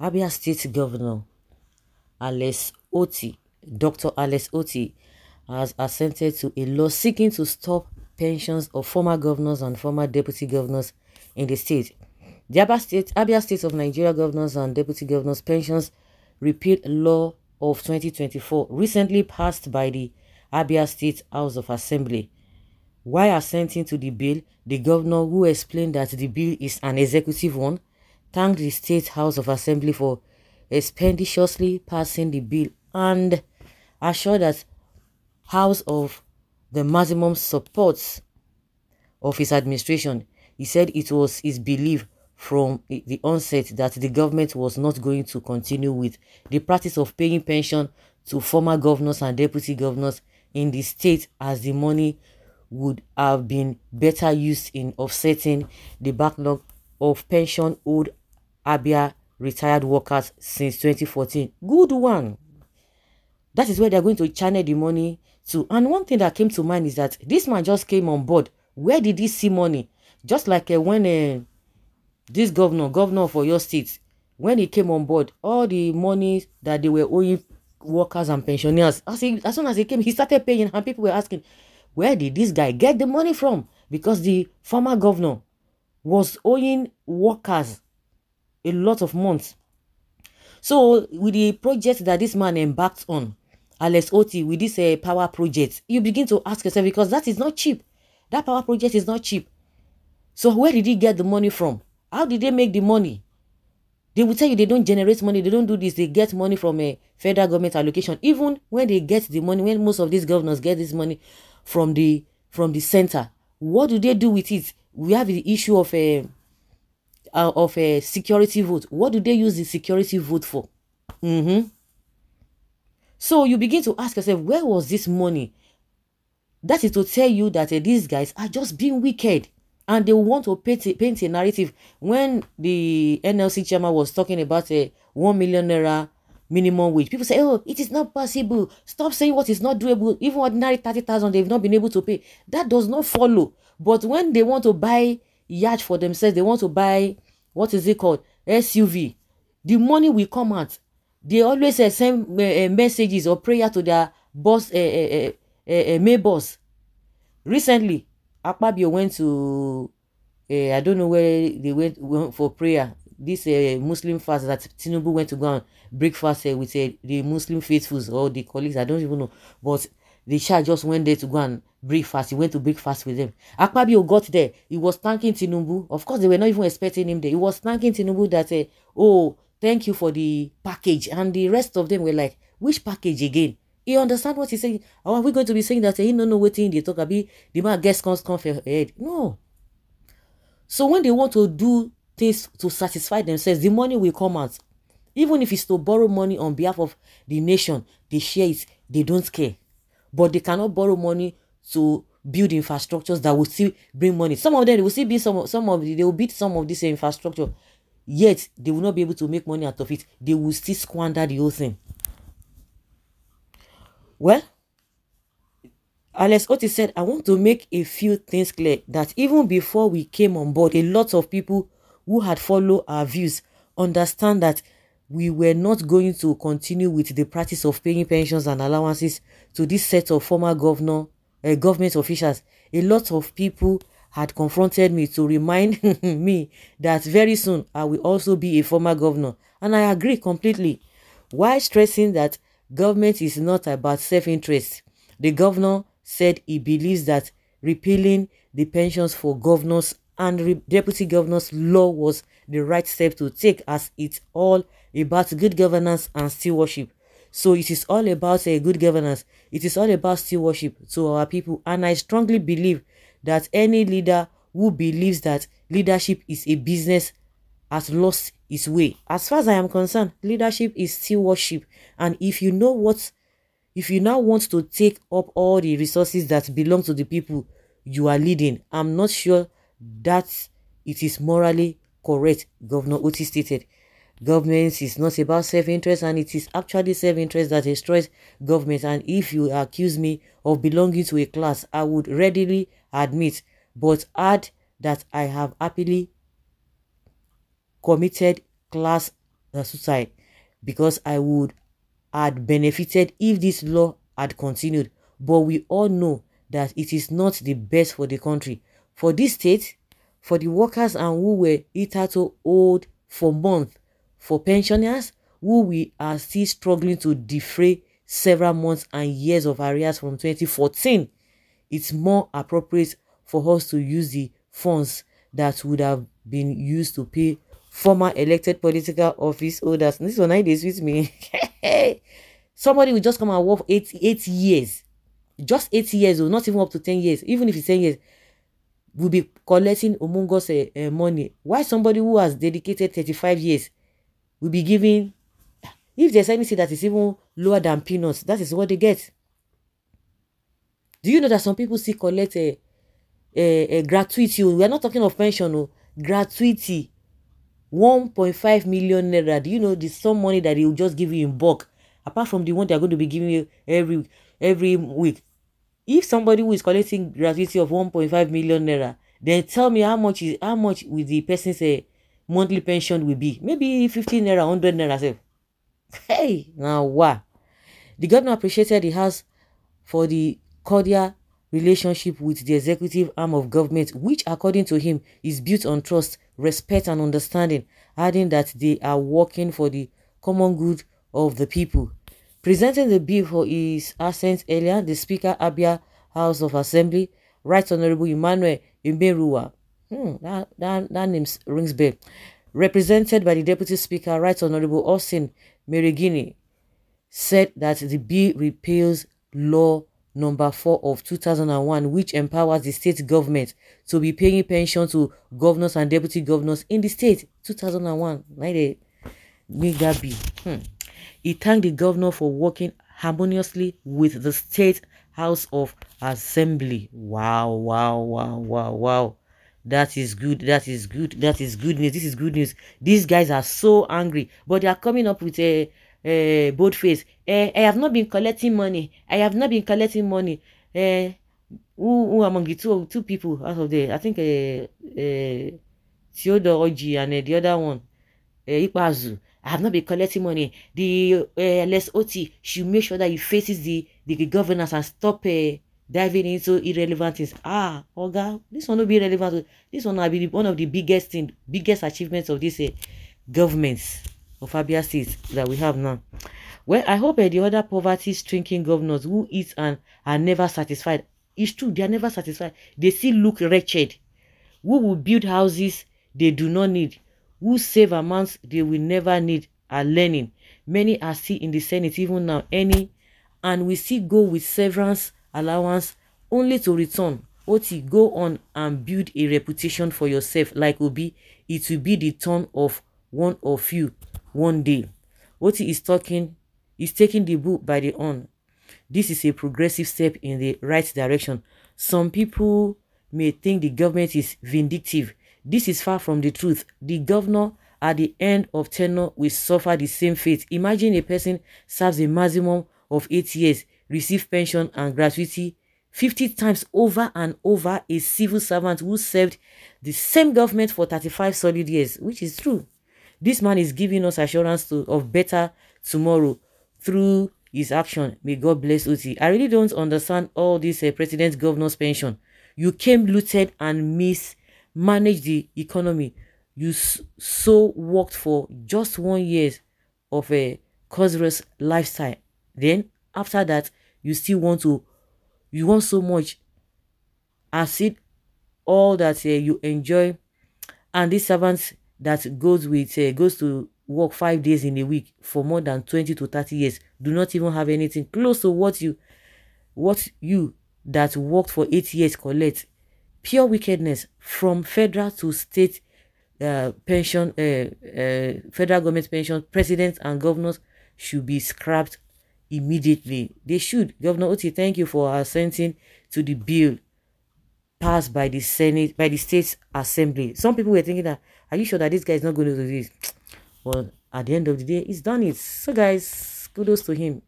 Abia State Governor Dr. Alex Otti has assented to a law seeking to stop pensions of former governors and former deputy governors in the state. The Abia State of Nigeria Governors and Deputy Governors Pensions Repeal Law of 2024 recently passed by the Abia State House of Assembly. While assenting to the bill, the governor, who explained that the bill is an executive one, thanked the State House of Assembly for expeditiously passing the bill and assured that House of the maximum support of his administration. He said it was his belief from the onset that the government was not going to continue with the practice of paying pension to former governors and deputy governors in the state, as the money would have been better used in offsetting the backlog of pension owed Abia retired workers since 2014. Good one. That is where they're going to channel the money to. And one thing that came to mind is that this man just came on board. Where did he see money? Just like when this governor for your state, when he came on board, all the money that they were owing workers and pensioners, as soon as he came, he started paying, and people were asking, where did this guy get the money from? Because the former governor was owing workers a lot of months. So with the project that this man embarked on, Alex Otti, with this power project, you begin to ask yourself, because that is not cheap. That power project is not cheap. So where did he get the money from? How did they make the money? They will tell you they don't generate money, they don't do this, they get money from a federal government allocation. Even when they get the money, when most of these governors get this money from the center, what do they do with it? We have the issue of a security vote. What do they use the security vote for? So you begin to ask yourself, where was this money? That is to tell you that these guys are just being wicked, and they want to paint a narrative. When the NLC chairman was talking about a 1 million naira minimum wage, people say, oh, it is not possible. Stop saying what is not doable. Even ordinary 30,000, they've not been able to pay. That does not follow. But when they want to buy yacht for themselves, they want to buy, what is it called, SUV, the money will come out. They always send messages or prayer to their boss, May boss. Recently, Akpabio went to, I don't know where they went for prayer. This Muslim fast that Tinubu went to go and break fast with the Muslim faithfuls or the colleagues, I don't even know. But the Shah just went there to go and break fast. He went to break fast with them. Akpabio got there. He was thanking Tinubu. Of course, they were not even expecting him there. He was thanking Tinubu that, oh, thank you for the package. And the rest of them were like, which package again? You understand what he's saying? Or are we going to be saying that he don't know what thing they talk about? The man gets come for head. No. So when they want to do things to satisfy themselves, the money will come out. Even if it's to borrow money on behalf of the nation, they share it. They don't care. But they cannot borrow money to build infrastructures that will still bring money. Some of them, they will still be they will beat some of this infrastructure. Yet they will not be able to make money out of it. They will still squander the whole thing. Well, Alex Otti said, I want to make a few things clear that even before we came on board, a lot of people who had followed our views understand that we were not going to continue with the practice of paying pensions and allowances to this set of former government officials. A lot of people had confronted me to remind me that very soon I will also be a former governor. And I agree completely. While stressing that government is not about self-interest, the governor said he believes that repealing the pensions for governors and deputy governors law was the right step to take, as it's all about good governance and stewardship. So it is all about good governance. It is all about stewardship to our people. And I strongly believe that any leader who believes that leadership is a business has lost his way. As far as I am concerned, leadership is stewardship. And if you now want to take up all the resources that belong to the people you are leading, I'm not sure that it is morally correct. Governor Otti stated, government is not about self-interest, and it is actually self-interest that destroys government. And if you accuse me of belonging to a class, I would readily admit, but add that I have happily committed class suicide, because I would had benefited if this law had continued. But we all know that it is not the best for the country, for this state, for the workers and who were hitherto owed for months, for pensioners who we are still struggling to defray several months and years of arrears from 2014. It's more appropriate for us to use the funds that would have been used to pay former elected political office holders. This one, I this with me. Somebody will just come and work 8 years, just 8 years, or not even up to 10 years. Even if it's 10 years, will be collecting humongous money. Why somebody who has dedicated 35 years will be giving, if there's anything that is even lower than peanuts, that is what they get. Do you know that some people still collect a gratuity? We are not talking of pension, no. Gratuity, 1.5 million naira. Do you know the some money that they will just give you in bulk, apart from the one they are going to be giving you every week? If somebody who is collecting gratuity of 1.5 million naira, then tell me how much will the person's monthly pension will be? Maybe 15 naira, 100 naira. Sef. Hey, now what? The governor appreciated the House for the cordial relationship with the executive arm of government, which according to him is built on trust, respect and understanding, adding that they are working for the common good of the people. Presenting the bill for his assent earlier, the Speaker Abia House of Assembly, Right Honorable Emmanuel Imerua, that name rings bell, represented by the Deputy Speaker, Right Honorable Austin Meregini, said that the bill repeals Law Number 4 of 2001, which empowers the state government to be paying pension to governors and deputy governors in the state. 2001, like they make that bill. He thanked the governor for working harmoniously with the State House of Assembly. Wow, wow, wow, wow, wow. That is good. That is good. That is good news. This is good news. These guys are so angry, but they are coming up with a bold face. I have not been collecting money. I have not been collecting money. Who among the two people out of there? I think Orji and the other one, Ikpeazu. I have not been collecting money. The Otti should make sure that he faces the governors and stop diving into irrelevant things. Oga, this one will be relevant. This one will be one of the biggest achievements of this governments of Abia State that we have now. Well, I hope the other poverty-stricken governors who eat and are never satisfied. It's true, they are never satisfied. They still look wretched. Who will build houses they do not need? Who save amounts they will never need are learning. Many are still in the Senate even now, and we still go with severance allowance only to return. Otti, go on and build a reputation for yourself like Obi. It will be the turn of one of you one day. Otti is taking the bull by the horn. This is a progressive step in the right direction. Some people may think the government is vindictive. This is far from the truth. The governor at the end of tenure will suffer the same fate. Imagine a person serves a maximum of 8 years, receive pension and gratuity 50 times over and over a civil servant who served the same government for 35 solid years, which is true. This man is giving us assurance of better tomorrow through his action. May God bless Otti. I really don't understand all this president governor's pension. You came looted and mismanaged the economy. You so worked for just 1 year of a causeless lifestyle. Then after that, you want so much as it all that you enjoy, and these servants that goes to work 5 days in a week for more than 20 to 30 years do not even have anything close to what you that worked for 8 years collect. Pure wickedness from federal to state pension, federal government pension. Presidents and governors should be scrapped immediately. They should. Governor Otti, thank you for assenting to the bill passed by the Senate, by the State Assembly. Some people were thinking that, are you sure that this guy is not going to do this? Well, at the end of the day, he's done it. So guys, kudos to him.